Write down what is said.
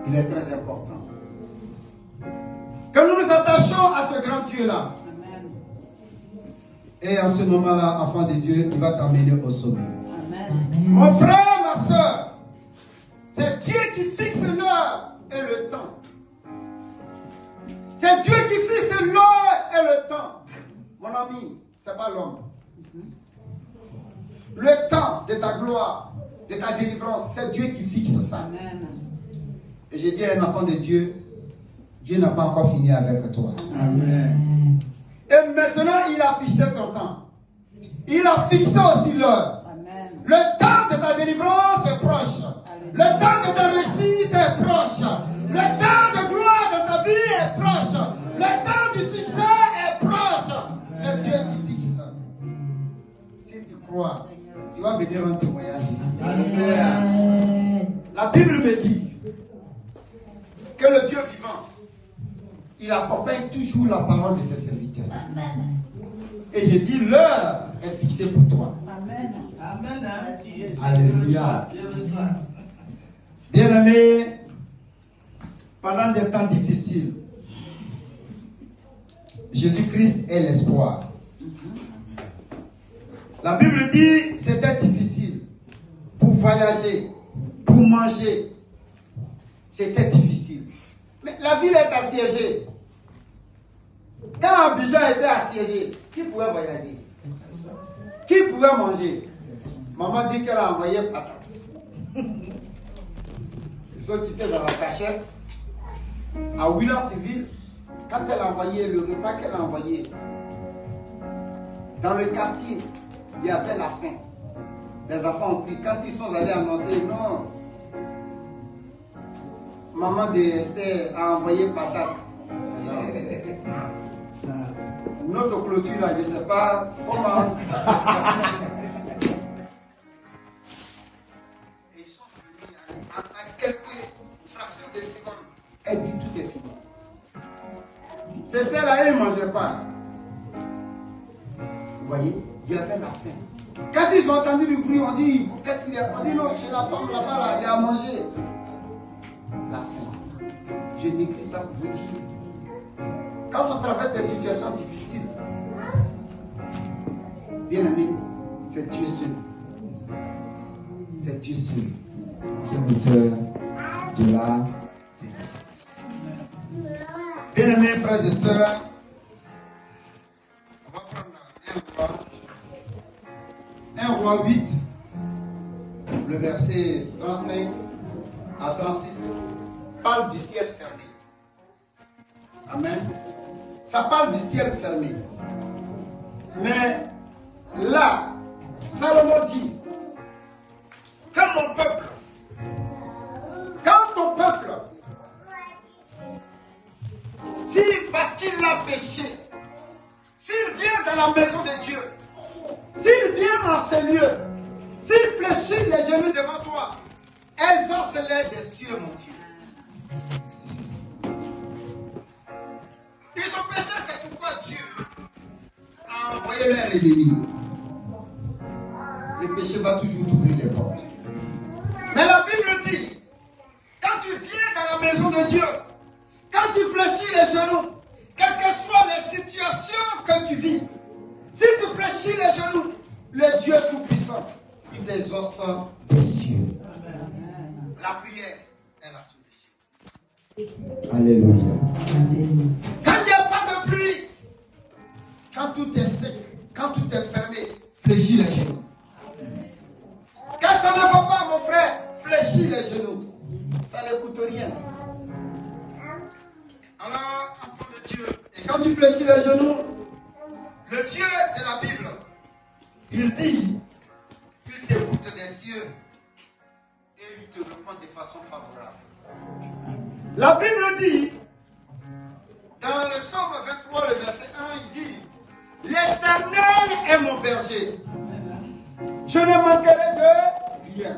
Il est très important. Que nous nous attachions à ce grand Dieu-là. Et en ce moment-là, enfant de Dieu, il va t'amener au sommet. Amen. Mon frère, ma soeur, c'est Dieu qui fixe l'heure et le temps. C'est Dieu qui fixe l'heure et le temps. Mon ami, c'est pas l'homme. Le temps de ta gloire, de ta délivrance, c'est Dieu qui fixe ça. Amen. Et j'ai dit à un enfant de Dieu, Dieu n'a pas encore fini avec toi. Amen. Et maintenant, il a fixé ton temps. Il a fixé aussi l'heure. Le temps de ta délivrance est proche. Amen. Le temps de ta réussite est proche. Le temps de gloire de ta vie est proche. Le temps du succès est proche. C'est Dieu qui fixe. Si tu crois, tu vas venir un témoignage ici. Amen. La Bible me dit que le Dieu vivant, il accompagne toujours la parole de ses serviteurs. Amen. Et j'ai dit, l'heure est fixée pour toi. Amen. Amen. Alléluia. Bien-aimés, pendant des temps difficiles, Jésus-Christ est l'espoir. La Bible dit, c'était difficile pour voyager, pour manger. C'était difficile. Mais la ville est assiégée. Quand Abidjan était assiégé, qui pouvait voyager? Qui pouvait manger? Maman dit qu'elle a envoyé patate. Ils sont quittés dans la cachette. À Willa Civil, quand elle a envoyé le repas qu'elle a envoyé, dans le quartier, il y avait la faim. Les enfants ont pris. Quand ils sont allés annoncer, non, maman de Esther a envoyé patate. Notre clôture là, je ne sais pas comment. Et ils sont venus à quelques fractions de secondes. Elle dit tout est fini. C'était là, elle ne mangeait pas. Vous voyez, il y avait la faim. Quand ils ont entendu du bruit, on dit, qu'est-ce qu'il y a? On dit non, chez la femme là-bas, là, il y a à manger. La faim. Je décris ça pour vous dire. Quand on traverse des situations difficiles, bien aimé, c'est Dieu seul. C'est Dieu seul qui est l'auteur de la délivrance. Bien aimés, frères et sœurs, on va prendre un roi 8, le verset 35 à 36, parle du ciel fermé. Amen. Ça parle du ciel fermé. Mais là, Salomon dit, quand mon peuple, quand ton peuple, si parce qu'il a péché, s'il vient dans la maison de Dieu, s'il vient dans ces lieux, s'il fléchit les genoux devant toi, exauce les des cieux, mon Dieu. Ils ont péché, c'est pourquoi Dieu a envoyé leur ennemi. Le péché va toujours t'ouvrir les portes. Mais la Bible dit, quand tu viens dans la maison de Dieu, quand tu fléchis les genoux, quelles que soient les situations que tu vis, si tu fléchis les genoux, le Dieu Tout-Puissant, il t'exauce des cieux. La prière est la solution. Alléluia. Quand il n'y a pas de pluie, quand tout est sec, quand tout est fermé, fléchis les genoux. Quand ça ne va pas, mon frère, fléchis les genoux. Ça ne coûte rien. Alors, enfant de Dieu, et quand tu fléchis les genoux, le Dieu de la Bible, il dit, il t'écoute des cieux et il te répond de façon favorable. La Bible dit, dans le Psaume 23, le verset 1, il dit, l'Éternel est mon berger. Je ne manquerai de rien.